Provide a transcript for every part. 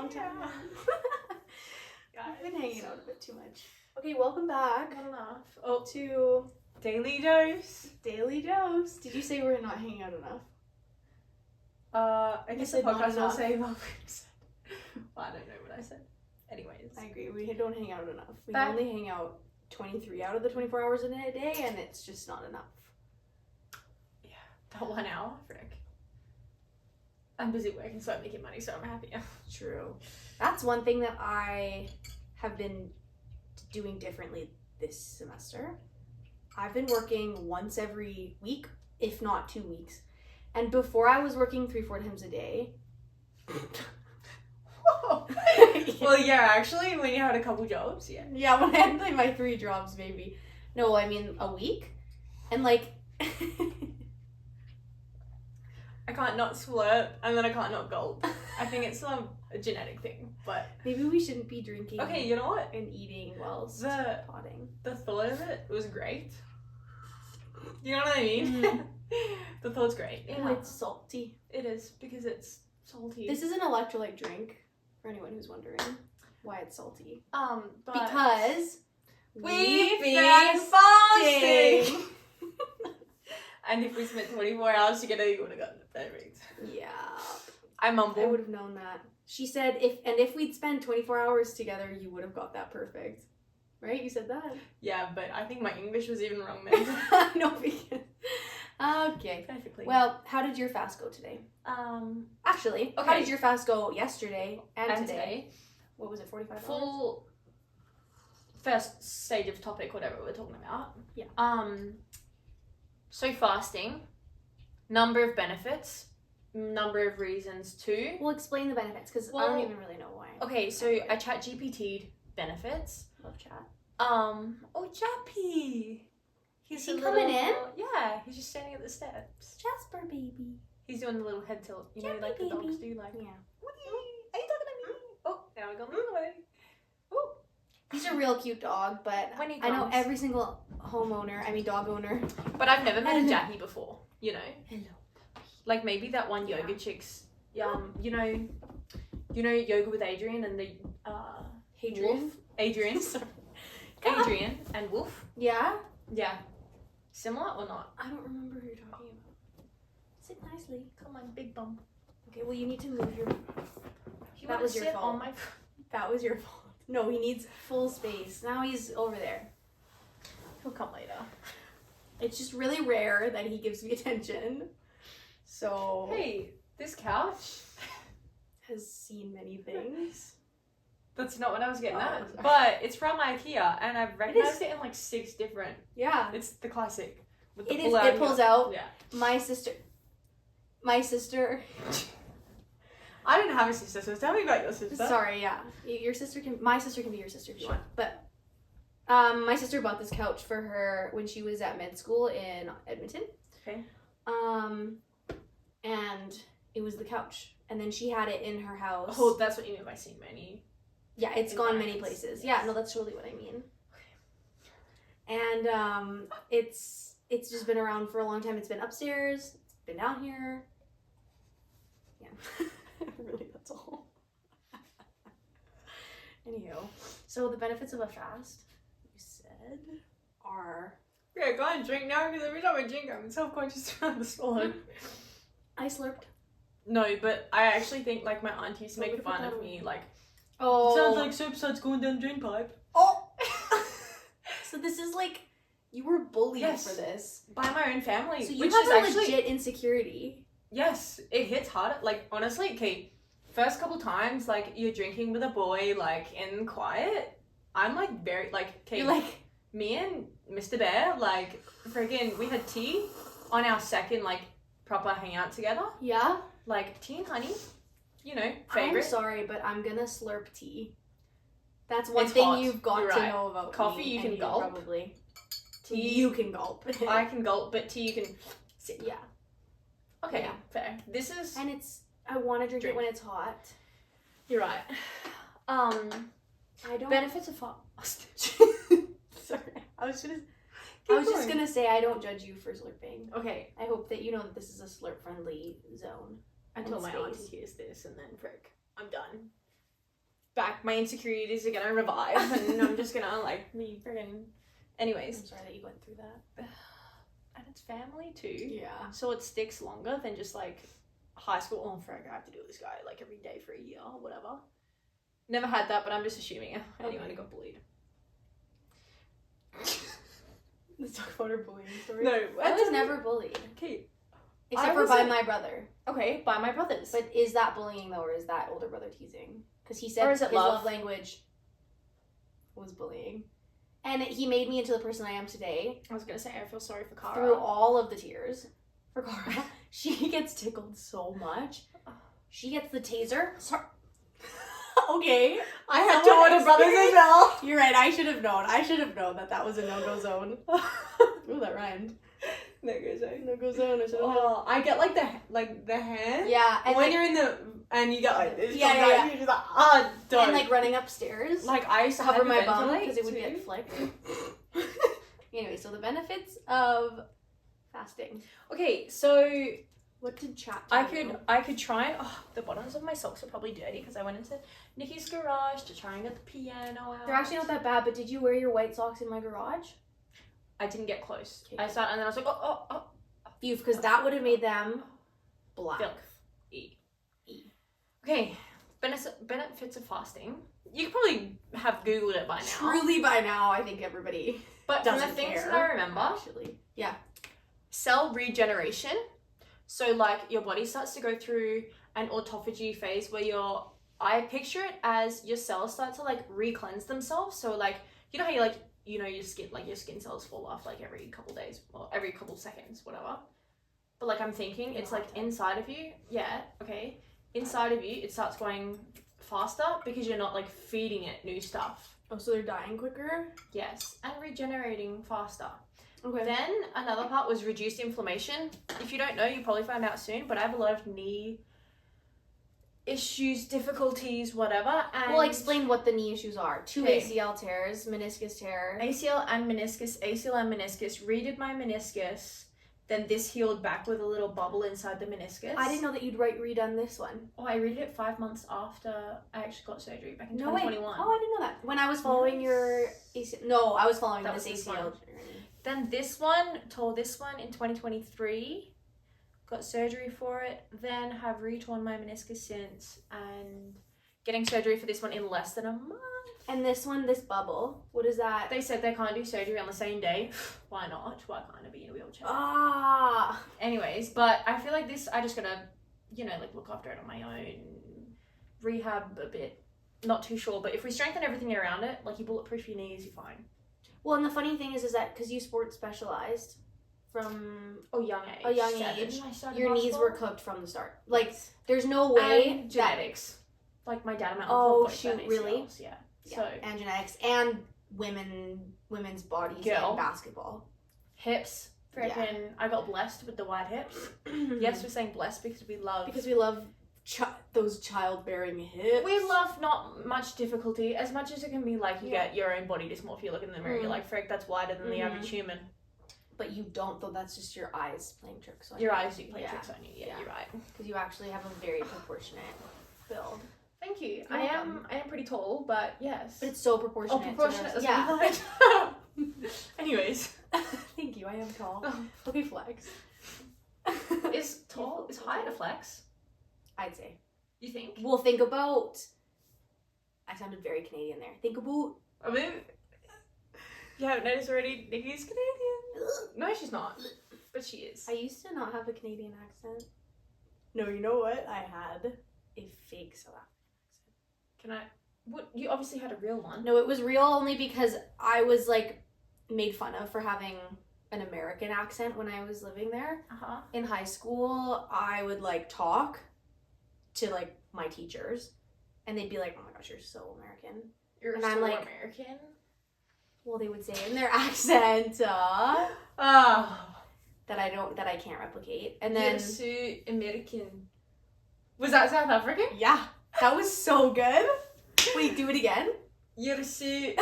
long time. We've been hanging out a bit too much. Okay, welcome back. Not enough. To Daily dose. Daily Dose. Did you say we're not hanging out enough? I guess the said not podcast will enough. say what we've said. Well, I don't know what I said. Anyways. I agree. We don't hang out enough. We But- only hang out 23 out of the 24 hours in a day, and it's just not enough. Yeah. That 1 hour, frick. I'm busy working, so I'm making money, so I'm happy. True. That's one thing that I have been doing differently this semester. I've been working once every week, if not 2 weeks. And before I was working 3-4 times a day. Whoa. Well, yeah, actually, when you had a couple jobs, yeah. Yeah, when I had like my 3 jobs, maybe. No, I mean a week. And like... I can't not slurp, and then I can't not gulp. I think it's a genetic thing, but... Maybe we shouldn't be drinking Okay, you know what? and eating whilst The- potting. The thought of it was great. You know what I mean? Mhm. The thought's great. Oh, it's salty. It is, because it's salty. This is an electrolyte drink, for anyone who's wondering why it's salty. But Because we've been fasting. fasting! And if we spent 24 hours together, you would have gotten it perfect. Yeah. I I mumble. would have known that. She said if we'd spent 24 hours together, you would have got that perfect. Right? You said that? Yeah, but I think my English was even wrong then. No, because... Okay. Perfectly. Well, how did your fast go today? Actually, how Okay. did your fast go yesterday and and today? today, What was it, 45 hours? full first stage of topic, whatever we're talking about. Yeah. So fasting, number of benefits, number of reasons to. We'll explain the benefits, because I Well, don't even really know why. Okay, so I chat GPT'd benefits. Love chat. Oh, Jappy! Is he coming in? Yeah, he's just standing at the steps. Jasper, baby. He's doing the little head tilt, you know, Jappy, like the dogs baby. do, like, Yeah. are you talking to me? Oh, now we're going the other way. Oh. He's a real cute dog, but When he I know comes. every single dog owner. But I've never met a Jappy before, you know? Hello. Like maybe that one yoga chick's, you know Yoga with Adrian and the, Wolf? Adrian. Adrian and Wolf. Yeah? Yeah. Similar or not? I don't remember who you're talking about. Sit nicely. Come on, big bump. Okay, well you need to move your... He That wanna was your sit fault. on my... That was your fault. No, he needs full space. Now he's over there. He'll come later. It's just really rare that he gives me attention. So... Hey, this couch. Has seen many things. That's not what I was getting Oh, at. sorry. But it's from IKEA and I've recognized it in like 6 different. Yeah. It's the classic. With the It is. pull out It pulls out. Yeah. My sister... I didn't have a sister, so tell me about your sister. Sorry, yeah. My sister can be your sister if you want. But my sister bought this couch for her when she was at med school in Edmonton. Okay. And it was the couch. And then she had it in her house. Oh, that's what you mean by seeing many. Yeah, it's gone many environments. places. Yes. Yeah, no, that's totally what I mean. And it's just been around for a long time. It's been upstairs. It's been down here. Yeah. Really, that's all. Anywho, so the benefits of a fast, you said, are... Yeah, go on, drink now, because every time I drink, I'm self-conscious around the swallow. I slurped. No, but I actually think, like, my aunt used to Oh, make we fun put that of away. me, like, Oh. sounds like soap starts going down the drain pipe. Oh! So this is like, you were bullied Yes. for this. By my own family, So you which have is a actually... legit insecurity. Yes, it hits hard. Like, honestly, okay, first couple times, like, you're drinking with a boy, like, in quiet, I'm, like, very, like, okay, You're like, me and Mr. Bear, like, friggin', we had tea on our second, like, proper hangout together. yeah? Like, tea and honey, you know, I'm favorite. sorry, but I'm gonna slurp tea. That's one It's thing hot. you've got You're to right. know about Coffee me, you and can gulp. Probably. Tea, You can gulp. I can gulp, but tea you can sip. Yeah. Okay, Yeah. fair. This is... And I want to drink Drink. it when it's hot. You're right. I don't... Benefits of fast. Sorry. I was just going. gonna say I don't judge you for slurping. Okay, I hope that you know that this is a slurp-friendly zone. until And my auntie space. hears this, and then frick, I'm done. back. My insecurities are gonna revive, and I'm just gonna like be friggin'. Anyways. I'm sorry that you went through that. And it's family too. Yeah. So it sticks longer than just like high school. Oh, frick, I have to deal with this guy like every day for a year or whatever. Never had that, but I'm just assuming anyone got bullied. Let's talk about her bullying story. No, I was never bullied. Okay. Except for by my brother. Okay, by my brothers. But is that bullying though, or is that older brother teasing? Because he said Or his is it love love? language was bullying. And he made me into the person I am today I was gonna say I feel sorry for Cara. through all of the tears. For Cara. She gets tickled so much. She gets the taser. Sorry. Okay. I had Someone two older brothers as well. You're right, I should have known. I should have known that was a no-go zone. Ooh, that rhymed. No-go zone. No-go zone, I should have known. Oh, I get like the hand. Yeah, and when like, you're in the and you get like this. Yeah. You're just like don't. and like running upstairs. Like I used to cover my hyperventilate bum because it would too. get flicked. Anyway, so the benefits of fasting. Okay, so What did chat I tell you? could try and the bottoms of my socks are probably dirty because I went into Nikki's garage to try and get the piano out. They're actually not that bad, but did you wear your white socks in my garage? I didn't get close. Okay. I started and then I was like, oh. You've, because that would have made them black. Filth. Okay, benefits of fasting. You could probably have Googled it by now. Truly by now, I think everybody But from doesn't the things care, that I remember, actually. Yeah. cell regeneration. So like your body starts to go through an autophagy phase where I picture it as your cells start to like re-cleanse themselves. So like, you know how you like, your skin cells fall off like every couple days or every couple seconds, whatever. But like I'm thinking it's like inside of you. Yeah. Okay. Inside of you, it starts going faster because you're not like feeding it new stuff. Oh, so they're dying quicker? Yes. And regenerating faster. Okay. Then another part was reduced inflammation. If you don't know, you'll probably find out soon, but I have a lot of knee issues, difficulties, whatever. And Well, explain what the knee issues are. 2 Okay. ACL tears, meniscus tear. ACL and meniscus, redid my meniscus, then this healed back with a little bubble inside the meniscus. I didn't know that you'd redone this one. Oh, I redid it 5 months after I actually got surgery back in No way. 2021. Oh, I didn't know that. When I was following your ACL. No, I was following That this was this ACL one. journey. Then this one, tore this one in 2023, got surgery for it, then have retorn my meniscus since, and getting surgery for this one in less than a month. And this one, this bubble, what is that? They said they can't do surgery on the same day. Why not? Why can't I be in a wheelchair? Ah. Anyways, but I feel like this, I just gotta, like look after it on my own, rehab a bit. Not too sure, but if we strengthen everything around it, like you bulletproof your knees, you're fine. Well, and the funny thing is that because you sports specialized from Young age. a young 7, age, I started your knees basketball. were cooked from the start. Like, there's no way And genetics. Like my dad and my Oh, uncle both shoot, had really? ACLs, Yeah. Yeah, So and genetics and women's bodies Girl. in basketball. hips. Freaking, I got blessed with the wide hips. Yes, we're saying blessed because we love. Because we love those childbearing hips. We love not much difficulty, as much as it can be like you get your own body dysmorphia, you look in the mirror, you're like, frick, that's wider than the average human. But you don't, though. That's just your eyes playing tricks on Your you. eyes do play tricks on you. Yeah, you're right. Because you actually have a very proportionate build. Thank you. You're I welcome. am pretty tall, but yes. But it's so proportionate. proportionate to as the, yeah. my height. Anyways. Thank you. I am tall. Okay, flex. Is height a flex? I'd say. You think? Well, think about. I sounded very Canadian there. Think about. I mean, you haven't noticed already, Nikki's Canadian. No, she's not. But she is. I used to not have a Canadian accent. No, you know what? I had a fake South African accent. Can I? What? You obviously had a real one. No, it was real only because I was like made fun of for having an American accent when I was living there. Uh-huh. In high school, I would like talk to like my teachers, and they'd be like, "Oh my gosh, you're so American." You're And so I'm like- American. Well, they would say in their accent that I can't replicate. And then You're so American. Was that South African? yeah, that was so good. Wait, do it again. You're so.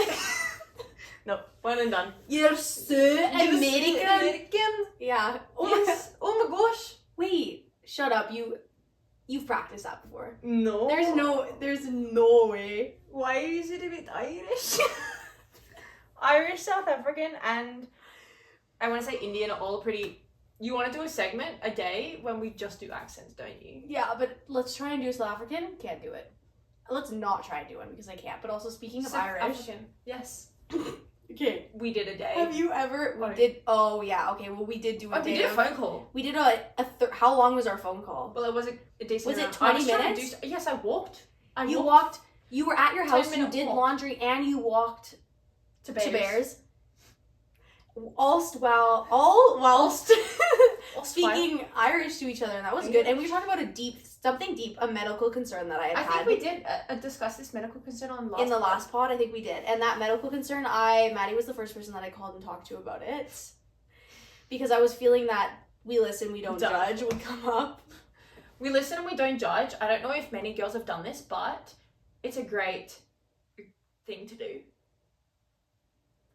No, one and done. You're so American. American. Yeah. Yes. Oh my gosh. Wait, shut up. You've practiced that before. No. There's no way. use it a bit Irish. Irish, South African, and I want to say Indian are all pretty... You want to do a segment a day when we just do accents, don't you? Yeah, but let's try and do South African. Can't do it. Let's not try and do one because I can't. But also, speaking of South Irish... African. Yes. Okay. We did a day. Have you ever... What? We did... Oh, yeah. Okay, well, we did do a day we did a of- phone call. We did how long was our phone call? Well, it was a decent Was it amount. I 20 was trying to minutes? Yes, I walked. You walked... You were at your house, you 10-minute did walk. laundry, and you walked to Bears. to Bears. Whilst speaking Irish to each other, and that was good. And we were talking about something deep, a medical concern that I had. I think we did discuss this medical concern on in the last pod. I think we did, and that medical concern, Maddie was the first person that I called and talked to about it, because I was feeling that we listen, we don't judge would come up. We listen and we don't judge. I don't know if many girls have done this, but it's a great thing to do.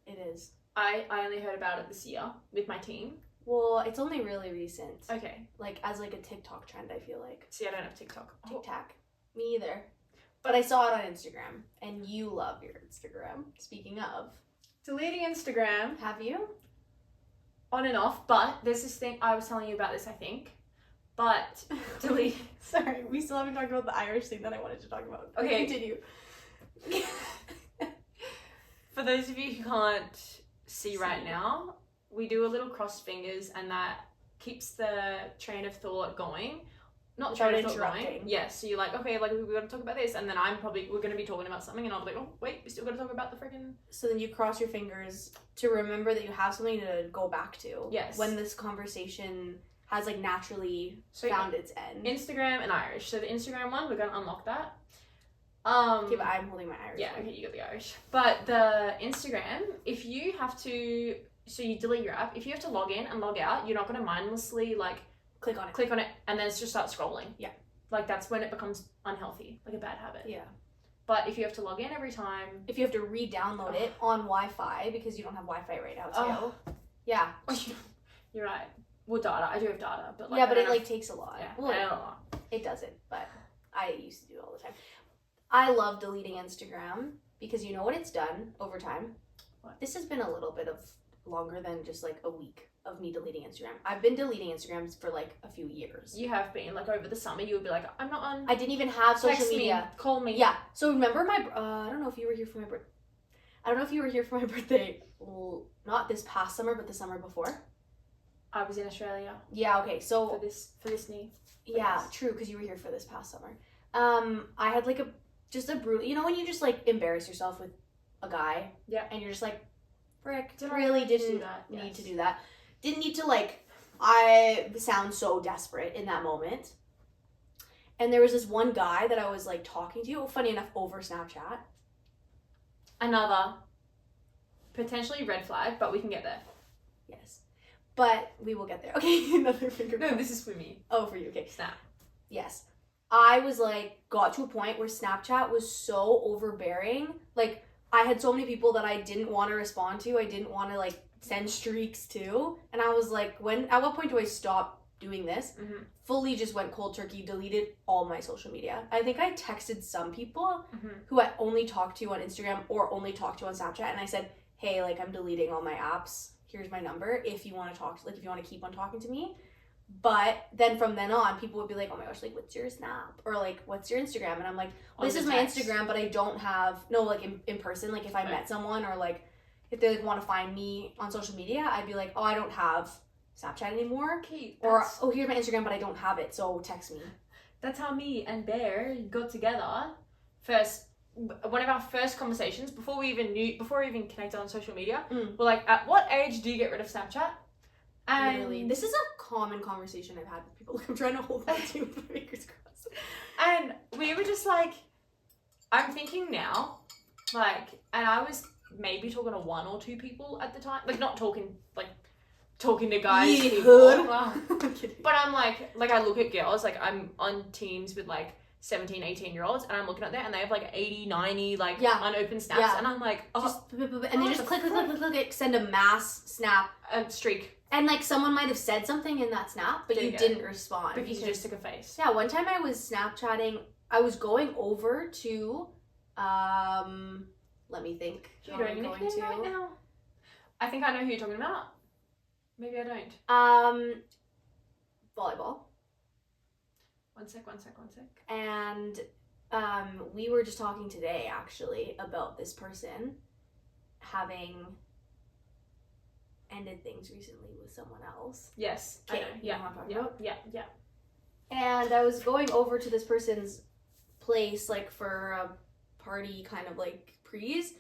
It is. I only heard about it this year with my team. Well, it's only really recent. Okay. Like, as like a TikTok trend, I feel like. See, I don't have TikTok. TikTok. Me either. But I saw it on Instagram, and you love your Instagram. Speaking of. Deleting Instagram. Have you? On and off, but there's this thing, I was telling you about this, I think. But delete. Sorry, we still haven't talked about the Irish thing that I wanted to talk about. Okay. Continue. For those of you who can't see right now, we do a little crossed fingers, and that keeps the train of thought going. Not the train of thought going. Yes, so you're like, okay, like we're going to talk about this, and then we're going to be talking about something, and I'll be like, oh, wait, we still got to talk about the freaking... So then you cross your fingers to remember that you have something to go back to. Yes. When this conversation has like naturally found its end. Instagram and Irish. So the Instagram one, we're going to unlock that. Okay, but I'm holding my Irish. Yeah, one. okay, you got the Irish. But the Instagram, if you have to... So you delete your app. If you have to log in and log out, you're not going to mindlessly like... Click on it, and then it's just start scrolling. Yeah. Like that's when it becomes unhealthy, like a bad habit. Yeah. But if you have to log in every time... If you have to re-download it on Wi-Fi, because you don't have Wi-Fi right now too. Yeah. You're right. Well, data. I do have data, but like... Yeah, but it like takes a lot. Yeah, well, I don't know. It doesn't, but I used to do it all the time. I love deleting Instagram because you know what it's done over time? What? This has been a little bit of longer than just like a week of me deleting Instagram. I've been deleting Instagrams for like a few years. You have been. Like over the summer, you would be like, I'm not on... I didn't even have social Text media. me, call me. Yeah. So remember my... I don't know if you were here for my birthday. I don't know if you were here for my birthday. Not this past summer, but the summer before. I was in Australia. Yeah, okay. So... For this knee. Yeah, true, because you were here for this past summer. I had like a brutal... You know when you just like embarrass yourself with a guy? Yeah. And you're just like, frick, Didn't really didn't need to do that. Didn't need to like... I sound so desperate in that moment. And there was this one guy that I was like talking to, funny enough, over Snapchat. Another potentially red flag, but we can get there. Yes. But we will get there. Okay, another finger. No, this is for me. Oh, for you. Okay. Snap. Yes. I was like, got to a point where Snapchat was so overbearing. Like, I had so many people that I didn't want to respond to. I didn't want to like send streaks to. And I was like, at what point do I stop doing this? Mm-hmm. Fully just went cold turkey, deleted all my social media. I think I texted some people Mm-hmm. who I only talked to on Instagram or only talked to on Snapchat. And I said, hey, like I'm deleting all my apps. Here's my number if you want to talk, like if you want to keep on talking to me. But then from then on, people would be like, oh my gosh, like what's your Snap? Or like, what's your Instagram? And I'm like, this is my Instagram, but I don't have, no, like in person, like if I met someone or like if they like want to find me on social media, I'd be like, oh, I don't have Snapchat anymore. Okay, or, oh, here's my Instagram, but I don't have it, so text me. That's how me and Bear got together. One of our first conversations before we even connected on social media, we're like, at what age do you get rid of Snapchat? And literally, this is a common conversation I've had with people. Like, I'm trying to hold on to with my fingers crossed. And we were just like, I'm thinking now, like, and I was maybe talking to one or two people at the time, like not talking to guys. People. But I'm like I look at girls, like I'm on teams with like 17, 18-year-olds, and I'm looking at them, and they have like 80, 90, like unopened snaps, and I'm like, oh. And they just click, send a mass snap. Streak. And like someone might have said something in that snap, but you didn't respond. Because you just took a face. Yeah, one time I was Snapchatting, I was going over to Let me think. Do you know your nickname right now? I think I know who you're talking about. Maybe I don't. Volleyball. One sec. And we were just talking today actually about this person having ended things recently with someone else. Yes. Okay, I know. you know what I'm talking about? Yeah. And I was going over to this person's place like for a party kind of like prees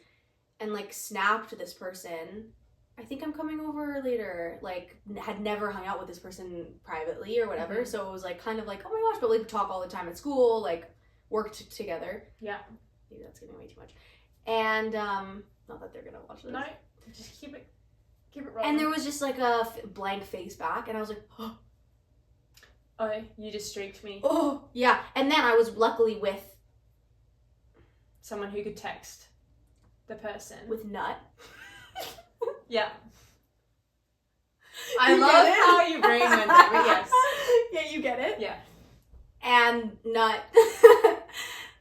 and like snapped this person. I think I'm coming over later. Like had never hung out with this person privately or whatever. Mm-hmm. So it was like kind of like, oh my gosh, but like talk all the time at school, like worked together. Yeah. Maybe that's giving way too much. And not that they're gonna watch this. No, just keep it rolling. And there was just like a blank face back, and I was like, oh, you just streaked me. oh yeah. And then I was luckily with Someone who could text the person. with Nut. Yeah. I love how you bring in that, but yes. Yeah, you get it? Yeah. And Nut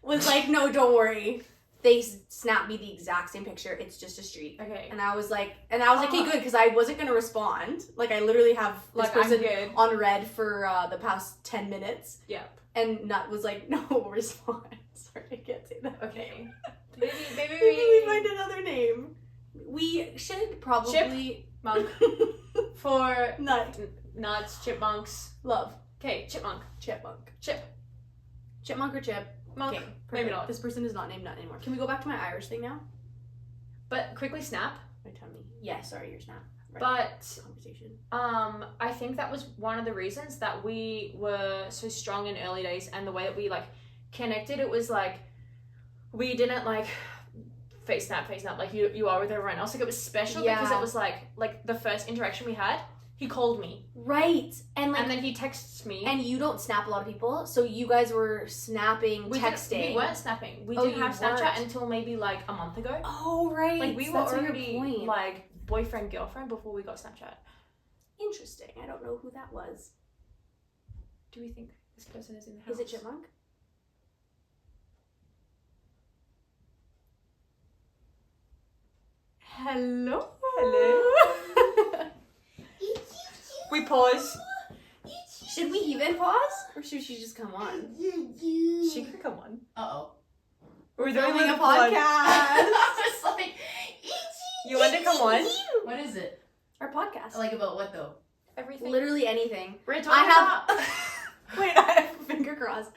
was like, no, don't worry. They snapped me the exact same picture. It's just a streak. Okay. And I was like, okay, good, because I wasn't going to respond. Like, I literally have this Like, person I'm good. on red for the past 10 minutes. Yep. And Nut was like, no, respond. Sorry, I can't say that. Okay. Maybe we find another name. We should probably... Monk. For Nut. nuts, chipmunks. Love. Okay, chipmunk. Chipmunk. Chipmunk or chip? Monk. Okay, Maybe not. This person is not named Nut anymore. Can we go back to my Irish thing now? But quickly snap. My tummy. Yeah, sorry, your snap. Right. But Conversation. I think that was one of the reasons that we were so strong in early days, and the way that we like connected, it was like we didn't like face snap like you are with everyone else. Like it was special because it was like the first interaction we had, he called me. Right. And then he texts me. And you don't snap a lot of people, so you guys were snapping, texting. We weren't snapping. We didn't have Snapchat until maybe like a month ago. Oh, right. Like we were already like boyfriend, girlfriend before we got Snapchat. Interesting. I don't know who that was. Do we think this person is in the house? Is it Chipmunk? Hello. We pause. Should we even pause? Or should she just come on? She could come on. Uh-oh. We're Filming doing a podcast. Just like, You want to come on? what is it? Our podcast. Like about what though? Everything. Literally anything. We're talking I about... have... Wait, I have a finger crossed.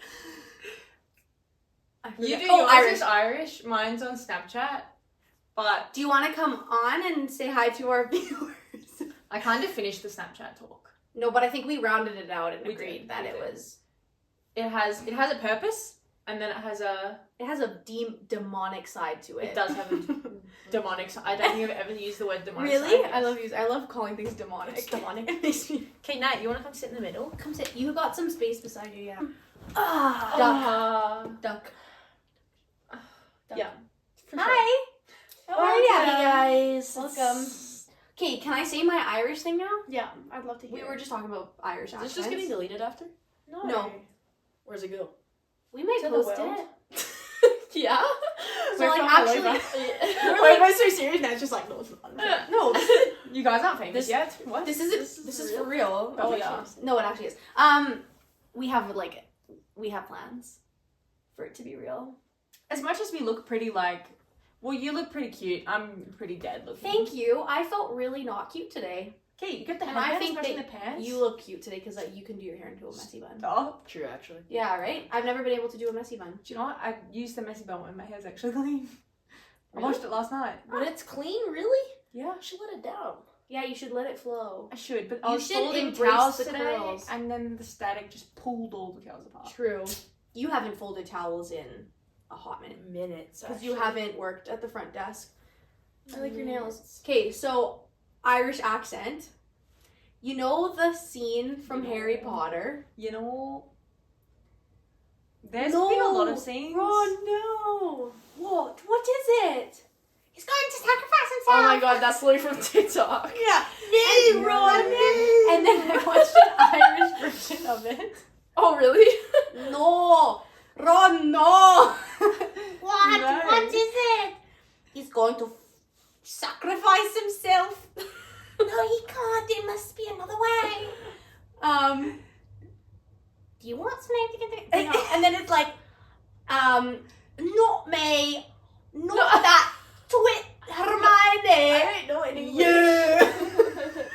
You do yours yours is is Irish. Mine's on Snapchat. But do you want to come on and say hi to our viewers? I kind of finished the Snapchat talk. No, but I think we rounded it out and We agreed did, that we it did. was... It has a purpose, and then it has a... It has a demonic side to it. It does have a demonic side. I don't think I've ever used the word demonic side. Really? I love calling things demonic. It's demonic. It makes me... Okay, Nat, you want to come sit in the middle? Come sit. You got some space beside you, yeah. Ah. Duck. Yeah. For sure. Hi! How are Welcome. you guys? Welcome. Okay, can I say my Irish thing now? Yeah, I'd love to hear. We were just talking about Irish Is accents. this just getting deleted after? No. Where's it go? We might To the post world. it. Yeah? So like actually, Wait, am I so serious? Now it's just like, no, it's not. no, You guys aren't famous This- yet. What? this is for real. Oh, No, yeah. No, it actually is. We have plans for it to be real. As much as we look pretty like... Well, you look pretty cute. I'm pretty dead looking. Thank you. I felt really not cute today. Okay, you get the And I headbands think matching that the pants. You look cute today because you can do your hair into a messy bun. Oh. True, actually. Yeah, right? I've never been able to do a messy bun. Do you know what? I used the messy bun when my hair's actually clean. I Really? washed it last night. When it's clean, really? Yeah. You should let it down. Yeah, you should let it flow. I should, but You I was should folding embrace towels the today, curls. and then the static just pulled all the towels apart. True. You haven't folded towels in a hot minute. Minutes, Because you actually. haven't worked at the front desk. I like your nails. Okay, so Irish accent. You know the scene from Harry Potter? You know, there's been a lot of scenes. Oh no! What is it? He's going to sacrifice himself! Oh my god, that's literally from TikTok. Yeah. No, And- Ron, no. And then I watched an Irish version of it. Oh, really? No! Ron, no! What? What going to sacrifice himself. No, he can't. There must be another way. Do you want some name to get there? And then it's like, not me, not that twit Hermione. I don't know any English. Yeah.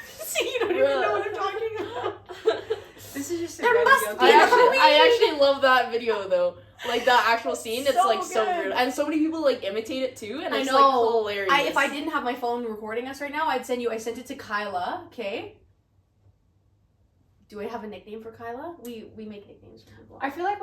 See, you don't even know what I'm talking about. This is just a There very must good be idea. another I actually love that video though. Like that actual scene, it's So like so good. weird, and so many people like imitate it too, and I it's know. like hilarious. If I didn't have my phone recording us right now, I sent it to Kyla, okay? Do I have a nickname for Kyla? We make nicknames for people. I feel like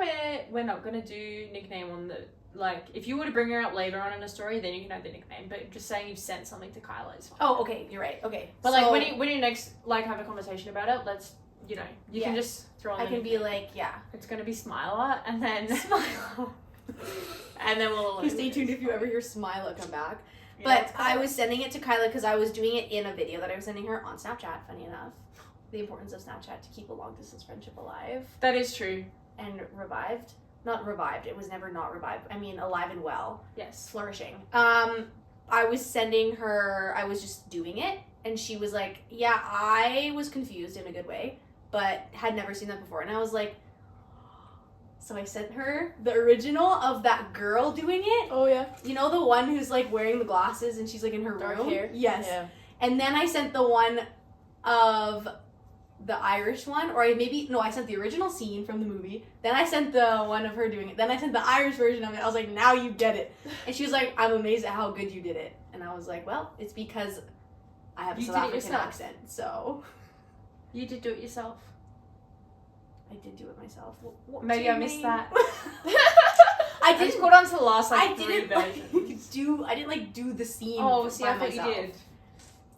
we're not gonna do nickname on the like. If you were to bring her up later on in a story, then you can have the nickname. But just saying you've sent something to Kyla is fine. Oh, okay, you're right. Okay. But So, like when you next like have a conversation about it, let's you can just throw on. I the can be nickname. like, yeah. It's gonna be Smiler, and then Smile. and then we'll Stay tuned if you ever hear Smila come back. Yeah, But it's I cool. was sending it to Kyla because I was doing it in a video that I was sending her on Snapchat, funny enough. The importance of Snapchat to keep a long distance friendship alive That is true. and revived. Not revived, it was never not revived. I mean, alive and well, Yes. flourishing. I was sending her, I was just doing it, and she was like, yeah, I was confused in a good way, but had never seen that before. And I was like, so I sent her the original of that girl doing it. Oh yeah. You know, the one who's like wearing the glasses and she's like in her Dark room? hair? Yes. Yeah. And then I sent the one of the Irish one, or I sent the original scene from the movie. Then I sent the one of her doing it. Then I sent the Irish version of it. I was like, now you get it. And she was like, I'm amazed at how good you did it. And I was like, well, it's because I have a You South did it African yourself. accent, so You did do it yourself. I did do it myself. Maybe I missed that. I I just didn't. got on to the last I like three didn't versions. I didn't like do the scene. Oh, see, by I thought myself. you did.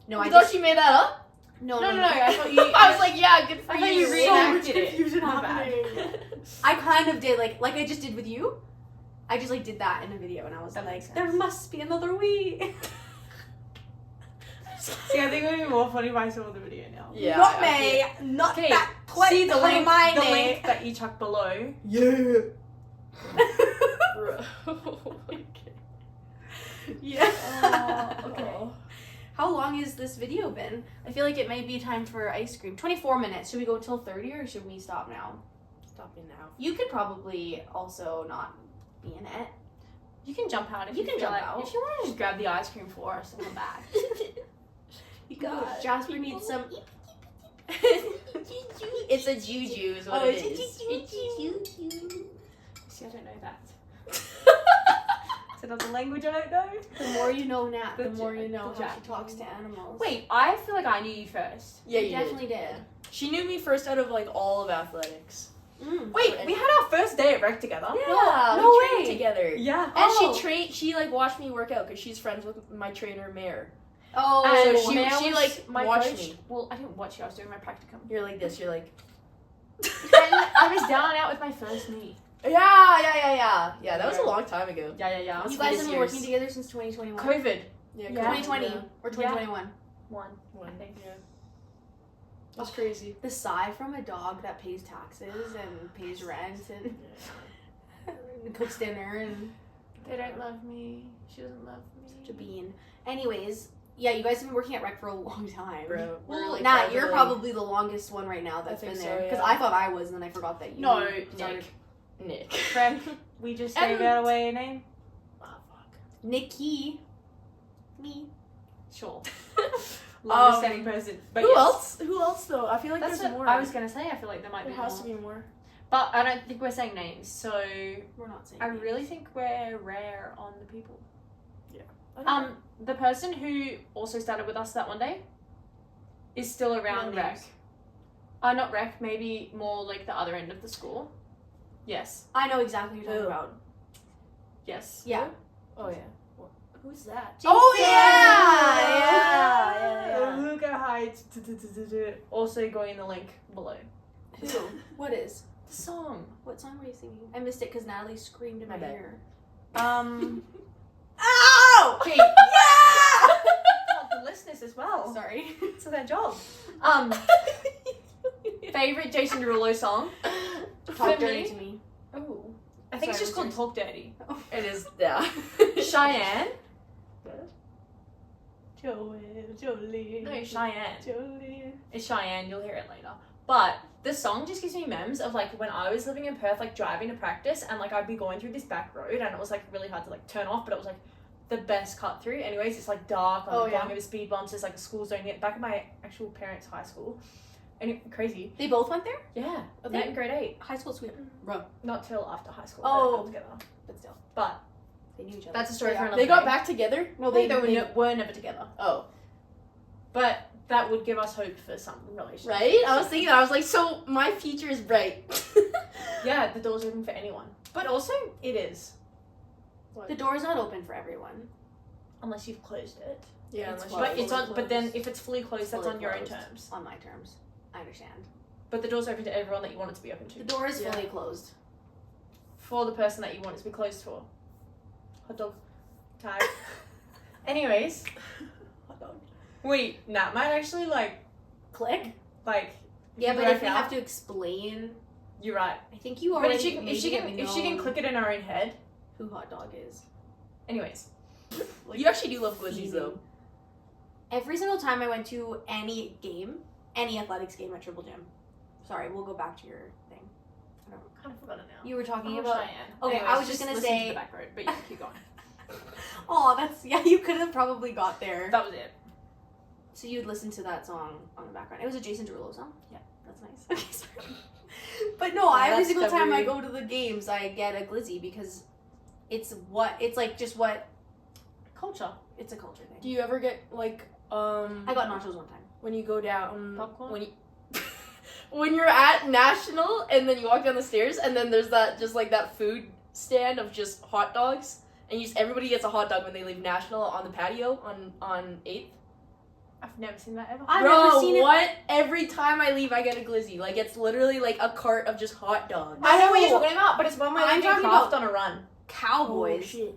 No, I I thought just you made that up. no. No, I thought you. I was like, yeah, good for I thought you. you so reenacted much it. confusion My bad. happening. I kind of did like I just did with you. I just like did that in a video, and I was That like, makes there sense. must be another we. See, I think it would be more funny if I saw the video now. Yeah. not I me, not Okay, that. Twit see the link Hermione. that you chuck below. Yeah. Bro. Yeah. Oh, okay. How long has this video been? I feel like it might be time for ice cream. 24 minutes. Should we go till 30 or should we stop now? Stop me now. You could probably also not be in it. You can jump out if You you, can feel jump like, out. If you want to just grab the ice cream for us and come back. God, Jasper needs some. It's a juju is what Oh, it it's is. See, I don't know that. It's another language I don't know. The more you know, Nat, the The more you ja- know the how she ja- talks to animals. Wait, I feel like I knew you first. Yeah, you you definitely did. did. She knew me first out of like all of athletics. Wait, we had our first day at rec together. Yeah, no we trained way. together. Yeah. And Oh. she like watched me work out because she's friends with my trainer Mare. Oh, And So Mare she was like my watched coach. me. Well, I didn't watch you. I was doing my practicum. You're like this. You're like. And I was down and out with my first knee. Yeah. That was a long time ago. Yeah. you Must guys be have been years. working together since 2021. COVID. Yeah. Yeah. 2020 Yeah. or 2021. One. One. I think. Yeah. That's crazy. The sigh from a dog that pays taxes and pays rent and cooks dinner and They don't love me. She doesn't love me. such a bean. Anyways, yeah, you guys have been working at rec for a long time. Bro, we're, Well, like, Nat, you're probably- probably the longest one right now that's I think been so, there. Because yeah. I thought I was, and then I forgot that you. No, started. Nick. Frank, we just And- gave out away a name. Oh fuck. Nikki. Me. Sure. Longest Um, standing person. But Who yes. else? Who else though? I feel like That's there's what more. I was gonna say. I feel like there might There be has more. to be more. But I don't think we're saying names. So We're not saying. I names. really think we're rare on the people. I don't know. The person who also started with us that one day is still around No rec. names. Not rec, maybe more like the other end of the school. Yes. I know exactly what you're talking Who? about. Yes. Yeah. Oh yeah. Who's that? Oh yeah. Luca hides. Also going in the link below. Who? What is? The song. What song were you singing? I missed it because Natalie screamed in my My bad. ear. Ow! Okay. Yeah! The listeners as well. Sorry. It's their job. Favorite Jason Derulo song? Talk For dirty me? to me. Oh. I think it's just called Talk Dirty. It is. Yeah. Cheyenne. Jolene. No, Cheyenne. Jolene. It's Cheyenne, you'll hear it later. But the song just gives me memes of like when I was living in Perth, like driving to practice, and like I'd be going through this back road and it was like really hard to like turn off, but it was like the best cut through. Anyways, it's like dark, I'm like, going over speed bumps, there's like a school zone here, back at my actual parents' high school. And crazy. They both went there? Yeah. Oh, Met in grade 8. High school sweet. Bro. Not till after high school. Oh. They got together. But still. But They knew each other. that's a story for another They got day. back together? No, They, they were never together. Oh. But that would give us hope for some relationship. Right? I was thinking that. I was like, so my future is bright. Yeah, the door's open for anyone. But also, it is. The door's not open for everyone. Unless you've closed it. Yeah, It's unless But you it's on. But then if it's fully closed, that's Fully on your own closed. terms. On my terms. I understand. But the door's open to everyone that you want it to be open to. The door is Yeah. fully closed. For the person that you want it to be closed for. Hot dog. Tag. Anyways. Hot dog. Wait, that might actually like. Click? Yeah, you but work if we out. have to explain, You're right. I think you But already. if she can click it in her own head. who hot dog is. Anyways. You actually do love glizzies, though. Every single time I went to any game, any athletics game at Triple Gym. Sorry, we'll go back to your thing. I don't know. Kind of forgot it now. You were talking Oh, about. Cheyenne. Okay, Anyways, I was just gonna listen to say- the back road, but you can keep going. Oh, that's you could have probably got there. That was it. So you'd listen to that song on the background. It was a Jason Derulo song. Yeah, that's nice. Okay, sorry. But no, every that's single time I covered. go to the games, I get a glizzy because it's like just what Culture. it's a culture thing. Do you ever get, like, I got nachos one time. when you go down... Popcorn? When you... when you're at National, and then you walk down the stairs, and then there's that, just like that food stand of just hot dogs, and everybody gets a hot dog when they leave National on the patio on 8th. I've never seen that ever. I've Bro, never seen it. what? Every time I leave, I get a glizzy. Like, it's literally like a cart of just hot dogs. I know what you're No. talking about, but it's one where I'm they do talking craft about- on a run. Cowboys. Oh, shit.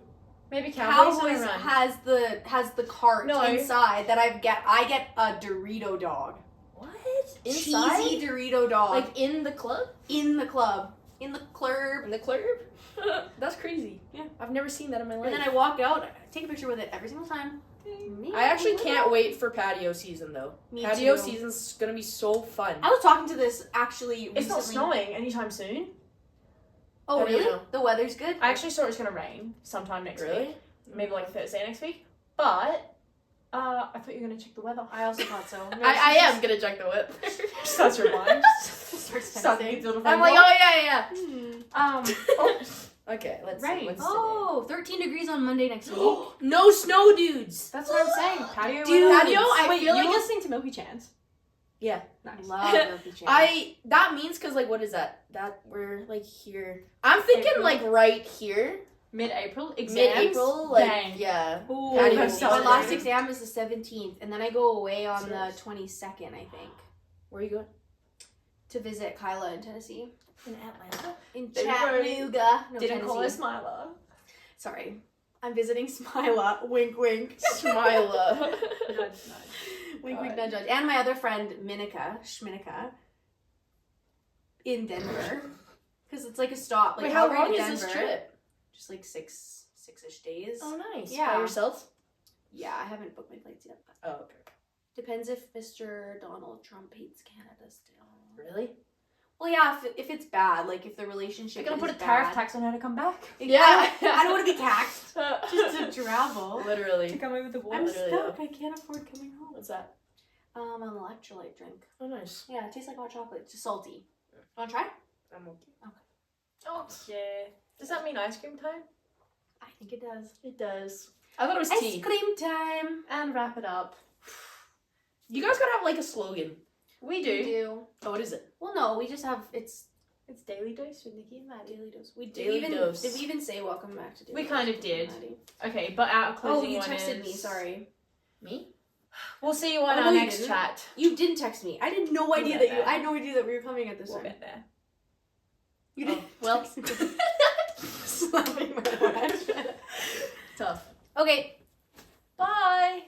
Maybe Cowboys on a Cowboys run. has the cart No. inside that I get a Dorito dog. What? Cheesy Inside? Dorito dog. Like, in the club? in the club. In the club. In the club? That's crazy. Yeah. I've never seen that in my life. And then I walk out, take a picture with it every single time. I actually can't wait for patio season, though. Me Patio too. season's gonna be so fun. I was talking to this actually recently. It's not snowing anytime soon. Oh, How do you really? know? The weather's good? I actually saw it's going to rain sometime next week. Maybe like Thursday next week. But I thought you were going to check the weather. I also thought so. I am gonna check the whip. Starts your mind. Starts Starts texting. to I'm like, oh yeah. oh, Okay, let's Rain. see. What's Oh, 13 degrees on Monday next today? week. No snow, dudes. that's what I'm saying. Patio Dude. weather. Patio, I Wait, feel you like were listening to Milky Chance? Yeah. Nice. Love Milky Chance. That means because like what is that? That we're like here. I'm thinking April. like right here, Mid-April? Exams? mid-April. Like Dang. yeah. Ooh, Patio my season. last exam is the 17th, and then I go away on the Serious? 22nd, I think, Where are you going? to visit Kyla in Tennessee. In Atlanta? In There you go. Chattanooga. No, Didn't call her Tennessee. Smiler. Sorry. I'm visiting Smila. Wink, wink. Smila. Nudge, nudge. Wink, wink, nudge, nudge. And my other friend, Schminica, in Denver. Because it's like a stop. Like, Wait, how Calgary long to is this Denver. trip? Just like six-ish days. Oh, nice. Yeah. By yourself? Yeah, I haven't booked my flights yet. But Oh, okay. depends if Mr. Donald Trump hates Canada still. Really? Well, yeah, if it's bad, like if the relationship You're going to is put a tariff bad. tax on her to come back? Yeah. I don't want to be taxed. Just Just to travel. Literally. come over the I'm border. Literally, stuck. I can't afford coming home. What's that? An electrolyte drink. Oh, nice. Yeah, it tastes like hot chocolate. It's just salty. Want to try? I'm okay. Oh, yeah. Does that mean ice cream time? I think it does. It does. I thought it was Ice tea. cream time. And wrap it up. You guys gotta have like a slogan. We We do. do. Oh, what is it? Well, no, we just have it's It's Daily Dose with Nikki and Maddie. daily dose. We did Daily even dose. did we even say welcome back to daily We dose kind of with did. Maddie? Okay, but our Oh, closing you one texted is... me. Sorry, Me? We'll see you on Oh, no, our you next didn't. chat. you didn't text me. I had no idea get that you. there. I had no idea that we were coming at this We'll time. get there. You Oh, didn't. well. text me. Slapping my watch. Tough. Okay. Bye!